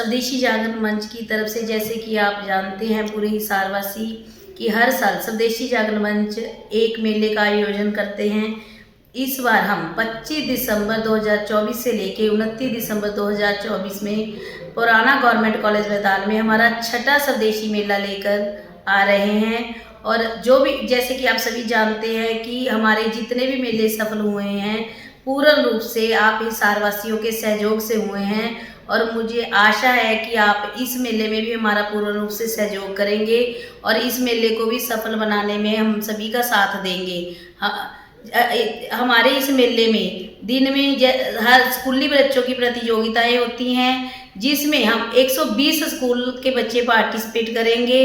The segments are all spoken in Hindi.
स्वदेशी जागरण मंच की तरफ से, जैसे कि आप जानते हैं पूरे हिसारवासी कि हर साल स्वदेशी जागरण मंच एक मेले का आयोजन करते हैं। इस बार हम 25 दिसंबर 2024 से लेके 29 दिसंबर 2024 में पुराना गवर्नमेंट कॉलेज मैदान में हमारा छठा स्वदेशी मेला लेकर आ रहे हैं। और जो भी, जैसे कि आप सभी जानते हैं कि हमारे जितने भी मेले सफल हुए हैं पूर्ण रूप से आप हिसारवासियों के सहयोग से हुए हैं, और मुझे आशा है कि आप इस मेले में भी हमारा पूर्ण रूप से सहयोग करेंगे और इस मेले को भी सफल बनाने में हम सभी का साथ देंगे। हमारे इस मेले में दिन में हर स्कूली बच्चों की प्रतियोगिताएं होती हैं, जिसमें हम 120 स्कूल के बच्चे पार्टिसिपेट करेंगे।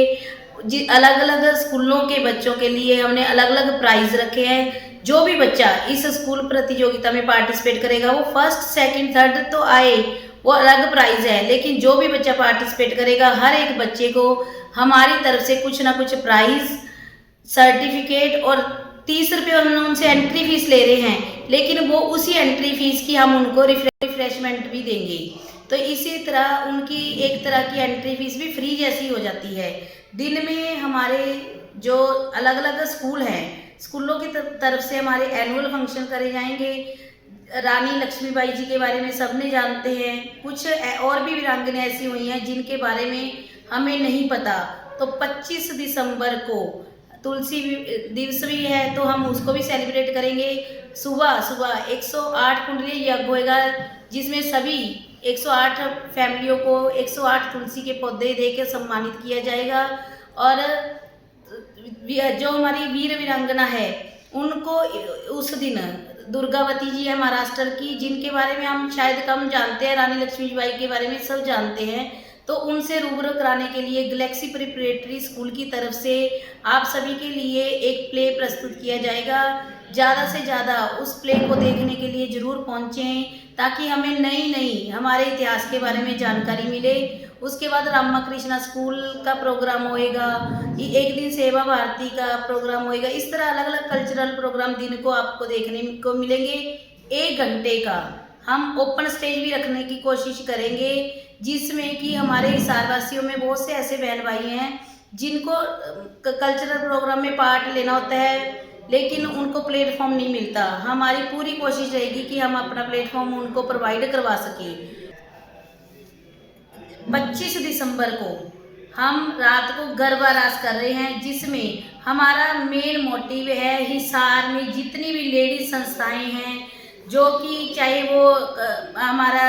अलग अलग स्कूलों के बच्चों के लिए हमने अलग अलग प्राइज रखे हैं। जो भी बच्चा इस स्कूल प्रतियोगिता में पार्टिसिपेट करेगा वो फर्स्ट सेकंड थर्ड तो आए, वो अलग प्राइज है, लेकिन जो भी बच्चा पार्टिसिपेट करेगा हर एक बच्चे को हमारी तरफ से कुछ ना कुछ प्राइज, सर्टिफिकेट और 30 रुपये उनसे एंट्री फीस ले रहे हैं, लेकिन वो उसी एंट्री फीस की हम उनको रिफ्रेशमेंट भी देंगे। तो इसी तरह उनकी एक तरह की एंट्री फीस भी फ्री जैसी हो जाती है। दिन में हमारे जो अलग अलग स्कूल हैं, स्कूलों की तरफ से हमारे एनुअल फंक्शन करे जाएंगे। रानी लक्ष्मीबाई जी के बारे में सबने जानते हैं, कुछ और भी वीरांगनाएं ऐसी हुई हैं जिनके बारे में हमें नहीं पता। तो 25 दिसंबर को तुलसी दिवस भी है, तो हम उसको भी सेलिब्रेट करेंगे। सुबह सुबह 108 कुंडली यज्ञ होगा, जिसमें सभी 108 फैमिलियों को 108 तुलसी के पौधे देकर सम्मानित किया जाएगा। और जो हमारी वीर वीरांगना है उनको उस दिन, दुर्गावती जी है महाराष्ट्र की, जिनके बारे में हम शायद कम जानते हैं, रानी लक्ष्मीबाई के बारे में सब जानते हैं, तो उनसे रूबरू कराने के लिए गैलेक्सी प्रिपरेटरी स्कूल की तरफ से आप सभी के लिए एक प्ले प्रस्तुत किया जाएगा। ज़्यादा से ज़्यादा उस प्ले को देखने के लिए ज़रूर पहुँचें, ताकि हमें नई नई हमारे इतिहास के बारे में जानकारी मिले। उसके बाद रामा कृष्णा स्कूल का प्रोग्राम होएगा, एक दिन सेवा भारती का प्रोग्राम होएगा। इस तरह अलग अलग कल्चरल प्रोग्राम दिन को आपको देखने को मिलेंगे। 1 घंटे का हम ओपन स्टेज भी रखने की कोशिश करेंगे, जिसमें कि हमारे हिसारवासियों में बहुत से ऐसे बहन भाई हैं जिनको कल्चरल प्रोग्राम में पार्ट लेना होता है, लेकिन उनको प्लेटफॉर्म नहीं मिलता। हमारी पूरी कोशिश रहेगी कि हम अपना प्लेटफॉर्म उनको प्रोवाइड करवा सकें। 25 दिसंबर को हम रात को गरबा रास कर रहे हैं, जिसमें हमारा मेन मोटिव है हिसार में जितनी भी लेडीज संस्थाएं हैं, जो कि चाहे वो हमारा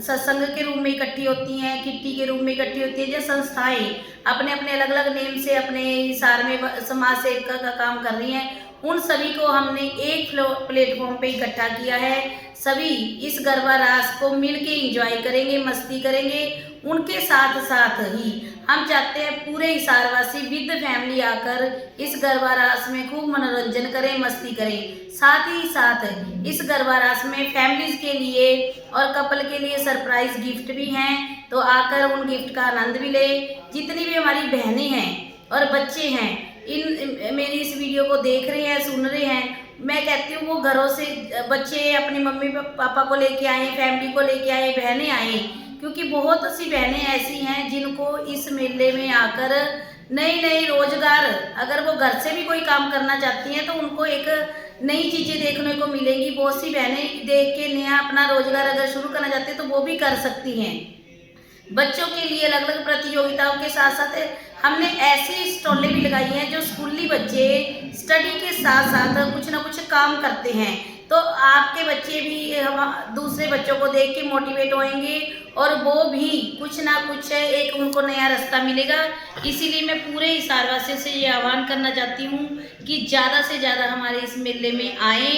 सत्संग के रूप में इकट्ठी होती हैं, किट्टी के रूप में इकट्ठी होती है, जो संस्थाएं अपने अपने अलग अलग नेम से अपने हिसार में समाज सेविका का काम कर रही हैं, उन सभी को हमने एक प्लेटफॉर्म पे इकट्ठा किया है। सभी इस गरबा रास को मिलके एंजॉय करेंगे, मस्ती करेंगे। उनके साथ साथ ही हम चाहते हैं पूरे हिसारवासी विद फैमिली आकर इस गरबा रास में खूब मनोरंजन करें, मस्ती करें। साथ ही साथ इस गरबा रास में फैमिलीज के लिए और कपल के लिए सरप्राइज गिफ्ट भी हैं, तो आकर उन गिफ्ट का आनंद भी लें। जितनी भी हमारी बहनें हैं और बच्चे हैं, इन मेरी इस वीडियो को देख रहे हैं, सुन रहे हैं, मैं कहती हूँ वो घरों से बच्चे अपनी मम्मी पापा को लेके आए, फैमिली को लेके आए, बहनें आए, क्योंकि बहुत सी बहनें ऐसी हैं जिनको इस मेले में आकर नई नई रोजगार, अगर वो घर से भी कोई काम करना चाहती हैं तो उनको एक नई चीज़ें देखने को मिलेंगी। बहुत सी बहनें देख के नया अपना रोजगार अगर शुरू करना चाहती हैं तो वो भी कर सकती हैं। बच्चों के लिए अलग अलग प्रतियोगिताओं के साथ साथ हमने ऐसी स्टॉलें भी लगाई हैं जो स्कूली बच्चे स्टडी के साथ साथ कुछ ना कुछ काम करते हैं, तो आपके बच्चे भी हम दूसरे बच्चों को देख के मोटिवेट होंगे और वो भी कुछ ना कुछ एक उनको नया रास्ता मिलेगा। इसीलिए मैं पूरे हिसारवासियों से ये आह्वान करना चाहती हूँ कि ज़्यादा से ज़्यादा हमारे इस मेले में आए।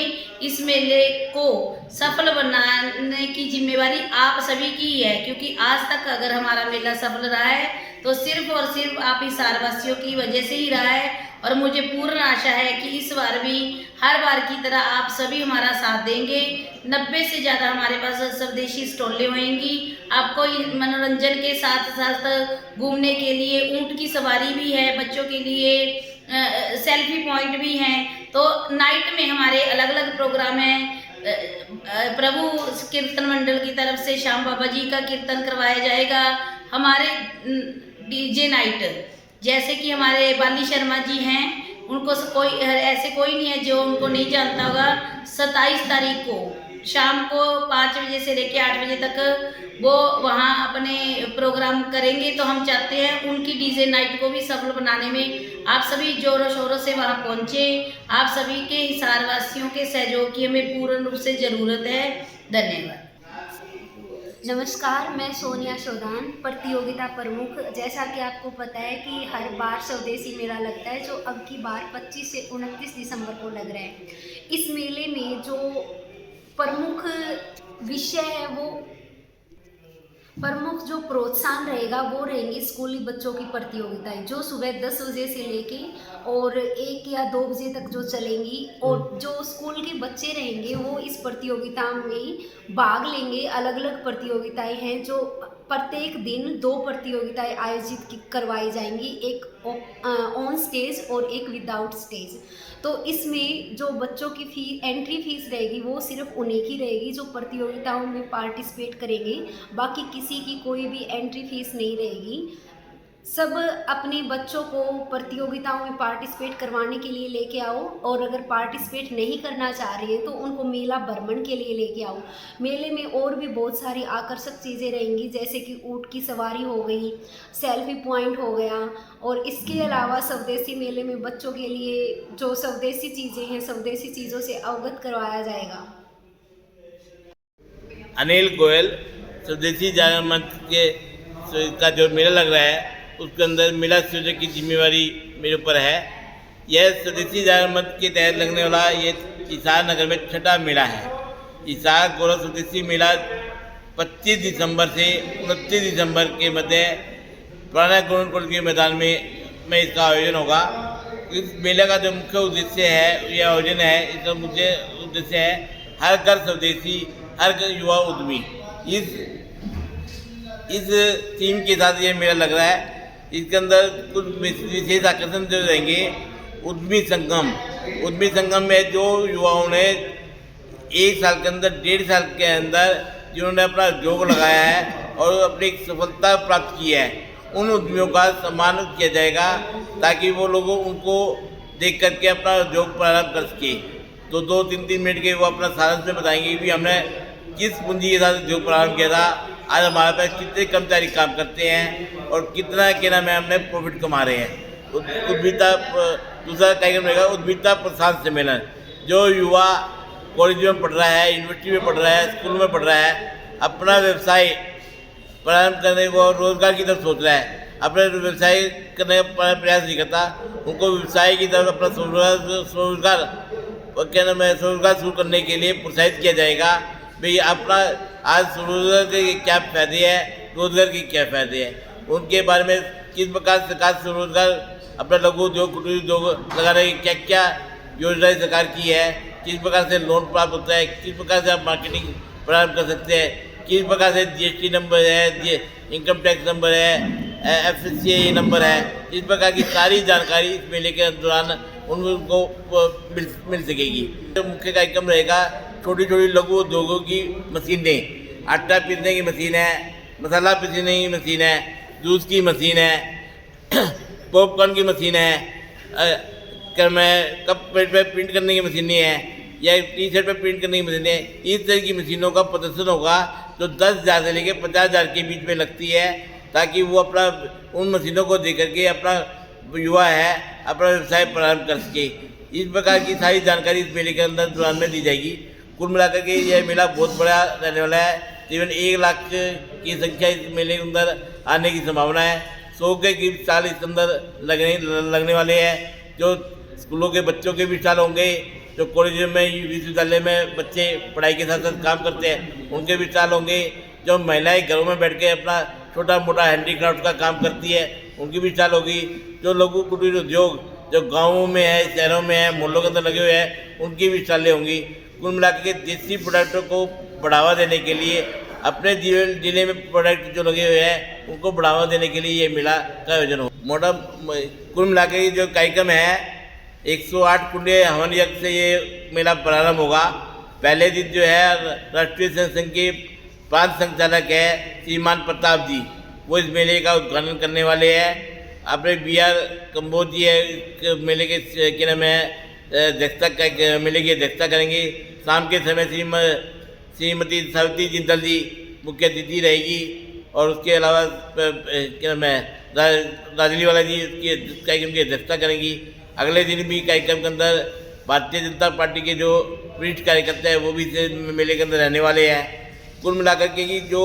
इस मेले को सफल बनाने की जिम्मेवारी आप सभी की ही है, क्योंकि आज तक अगर हमारा मेला सफल रहा है तो सिर्फ और सिर्फ आप हिसारवासियों की वजह से ही रहा है। और मुझे पूर्ण आशा है कि इस बार भी हर बार की तरह आप सभी हमारा साथ देंगे। 90 से ज़्यादा हमारे पास स्वदेशी स्टॉलें होंगी। आपको मनोरंजन के साथ साथ घूमने के लिए ऊँट की सवारी भी है, बच्चों के लिए सेल्फी पॉइंट भी हैं। तो नाइट में हमारे अलग अलग प्रोग्राम हैं। प्रभु कीर्तन मंडल की तरफ से श्याम बाबा जी का कीर्तन करवाया जाएगा। हमारे डीजे नाइट, जैसे कि हमारे बाली शर्मा जी हैं, उनको कोई ऐसे कोई नहीं है जो उनको नहीं जानता होगा। 27 तारीख को शाम को 5 बजे से लेकर 8 बजे तक वो वहाँ अपने प्रोग्राम करेंगे। तो हम चाहते हैं उनकी डीजे नाइट को भी सफल बनाने में आप सभी जोरों शोरों से वहाँ पहुँचे। आप सभी के हिसार वासियों के सहयोग की हमें पूर्ण रूप से ज़रूरत है। धन्यवाद। नमस्कार, मैं सोनिया शोधान, प्रतियोगिता प्रमुख। जैसा कि आपको पता है कि हर बार स्वदेशी मेला लगता है, जो अब की बार 25 से 29 दिसंबर को लग रहा है। इस मेले में जो प्रमुख विषय है, वो प्रमुख जो प्रोत्साहन रहेगा वो रहेंगी स्कूली बच्चों की प्रतियोगिताएं, जो सुबह 10 बजे से लेके और 1 या 2 बजे तक जो चलेंगी। और जो स्कूल के बच्चे रहेंगे वो इस प्रतियोगिता में भाग लेंगे। अलग अलग प्रतियोगिताएं हैं, जो प्रत्येक दिन 2 प्रतियोगिताएं आयोजित करवाई जाएंगी, एक ऑन स्टेज और एक विदाउट स्टेज। तो इसमें जो बच्चों की एंट्री फीस रहेगी वो सिर्फ उन्हीं की रहेगी जो प्रतियोगिताओं में पार्टिसिपेट करेंगे। बाकी किसी की कोई भी एंट्री फीस नहीं रहेगी। सब अपने बच्चों को प्रतियोगिताओं में पार्टिसिपेट करवाने के लिए लेके आओ, और अगर पार्टिसिपेट नहीं करना चाह रहे हैं तो उनको मेला भ्रमण के लिए लेके आओ। मेले में और भी बहुत सारी आकर्षक चीज़ें रहेंगी, जैसे कि ऊँट की सवारी हो गई, सेल्फी पॉइंट हो गया, और इसके अलावा स्वदेशी मेले में बच्चों के लिए जो स्वदेशी चीज़ें हैं, स्वदेशी चीज़ों से अवगत करवाया जाएगा। अनिल गोयल, स्वदेशी जागरण मंच का जो मेला लग रहा है उसके अंदर मेला आयोजक की जिम्मेवारी मेरे ऊपर है। यह स्वदेशी जागरण मंच के तहत लगने वाला ये हिसार नगर में छठा मेला है। हिसार गौरव स्वदेशी मेला 25 दिसंबर से 29 दिसंबर के मध्य पुराना गवर्नमेंट कॉलेज के मैदान में इसका आयोजन होगा। इस मेले का जो मुख्य उद्देश्य है, यह आयोजन है, इसका मुख्य उद्देश्य है हर घर स्वदेशी, हर घर युवा उद्यमी। इस थीम के साथ ये मेला लग रहा है। इसके अंदर कुछ विशेष आकर्षण जो रहेंगे, उद्यमी संगम में जो युवाओं ने 1 साल के अंदर, 1.5 साल के अंदर जिन्होंने अपना उद्योग लगाया है और अपनी सफलता प्राप्त की है, उन उद्यमियों का सम्मान किया जाएगा ताकि वो लोगों उनको देख करके अपना उद्योग प्रारंभ कर सके। तो 2-3 मिनट के वो अपना सारांश में बताएंगे कि हमने किस पूंजी के साथ उद्योग प्रारंभ किया था, आज हमारे पास कितने कर्मचारी काम करते हैं और कितना क्या नाम है हमने प्रॉफिट कमा रहे हैं। उद्यमिता दूसरा कार्यक्रम रहेगा उद्यमिता प्रोत्साहन सम्मेलन। जो युवा कॉलेज में पढ़ रहा है, यूनिवर्सिटी में पढ़ रहा है, स्कूल में पढ़ रहा है, अपना व्यवसाय प्रारंभ करने को रोजगार की तरफ सोच रहा है, अपने व्यवसाय करने का प्रयास नहीं करता, उनको व्यवसाय की तरफ अपना स्वरोजगार क्या नाम है स्वरोजगार शुरू करने के लिए प्रोत्साहित किया जाएगा। भाई अपना आज स्वरोजगार के क्या फ़ायदे हैं, रोजगार के क्या फ़ायदे हैं, उनके बारे में किस प्रकार सरकार स्वरोजगार अपना लघु उद्योग, कुटीर उद्योग लगाने की क्या क्या योजनाएं सरकार की है, किस प्रकार से लोन प्राप्त होता है, किस प्रकार से आप मार्केटिंग प्रारंभ कर सकते हैं, किस प्रकार से GST नंबर है, इनकम टैक्स नंबर है, FSCI नंबर है, इस प्रकार की सारी जानकारी इस मेले के दौरान उनको मिल सकेगी। तो मुख्य कार्यक्रम रहेगा छोटी छोटी लघु उद्योगों की मशीनें, आटा पीसने की मशीन है, मसाला पीसने की मशीन है, जूस की मशीन है, पॉपकॉर्न की मशीन है, कप पे प्रिंट करने की मशीनें हैं, या T-शर्ट पे प्रिंट करने की मशीनें हैं। इस तरह की मशीनों का प्रदर्शन होगा जो 10,000 से लेकर 50,000 के बीच में लगती है, ताकि वो अपना उन मशीनों को देख करके अपना युवा है अपना व्यवसाय प्रारंभ कर सके। इस प्रकार की सारी जानकारी इस मेले के अंदर दौरान में दी जाएगी। कुल मिलाकर के यह मेला बहुत बड़ा रहने वाला है। तकरीबन 1 लाख की संख्या इस मेले के अंदर आने की संभावना है। 100 के करीब स्टाल इस अंदर लगने वाले हैं। जो स्कूलों के बच्चों के भी स्टाल होंगे, जो कॉलेज में विश्वविद्यालय में बच्चे पढ़ाई के साथ साथ काम करते हैं उनके भी स्टाल होंगे। जो महिलाएं घरों में बैठ के अपना छोटा मोटा हैंडीक्राफ्ट का काम करती है उनकी भी स्टाल होगी। जो लघु कुटीर उद्योग जो गाँवों में है, शहरों में है, मोहल्लों के अंदर लगे हुए हैं उनकी भी स्टालें होंगी। कुल मिलाकर के देसी प्रोडक्टों को बढ़ावा देने के लिए अपने जिले में प्रोडक्ट जो लगे हुए हैं उनको बढ़ावा देने के लिए ये मेला का आयोजन हो। मोटा कुल मिलाकर जो कार्यक्रम है 108 कुंडे हवन यज्ञ से ये मेला प्रारंभ होगा पहले दिन जो है राष्ट्रीय संघ के प्रांत संचालक है श्रीमान प्रताप जी, वो इस मेले का उद्घाटन करने वाले हैं। अपने BR कंबोज जी है इस मेले के क्या नाम है मेले की अध्यक्षता करेंगे। शाम के समय श्रीमती सावित्री जिंदल जी मुख्य अतिथि रहेगी और उसके अलावा क्या नाम है राजलीवाला जी इसकी कार्यक्रम की अध्यक्षता करेंगी। अगले दिन भी कार्यक्रम के अंदर भारतीय जनता पार्टी के जो वरिष्ठ कार्यकर्ता हैं वो भी इस मेले के अंदर रहने वाले हैं। कुल मिलाकर के कि जो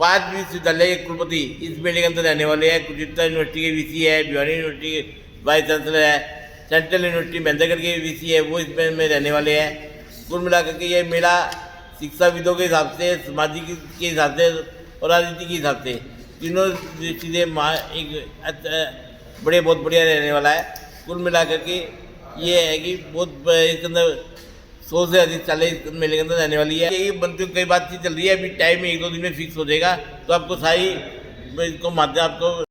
5 विश्वविद्यालय के कुलपति इस मेले के अंदर रहने वाले हैं। कुरुक्षेत्र यूनिवर्सिटी के VC है, भिवानी यूनिवर्सिटी के वाइस चांसलर है, सेंट्रल यूनिवर्सिटी महेंद्रगढ़ के VC है, वो इसमें में रहने वाले हैं। कुल मिलाकर के ये मेला शिक्षाविदों के हिसाब से, सामाजिक के हिसाब से और राजनीति के हिसाब से तीनों दृष्टि से बहुत बढ़िया रहने वाला है। कुल मिलाकर के ये है कि बहुत इसके अंदर 100 से अधिक चाले इस मेले के अंदर रहने वाली है। यही बनती कई बातचीत चल रही है, अभी टाइम 1-2 दिन में फिक्स हो जाएगा, तो आपको सारी इसको माध्यम आपको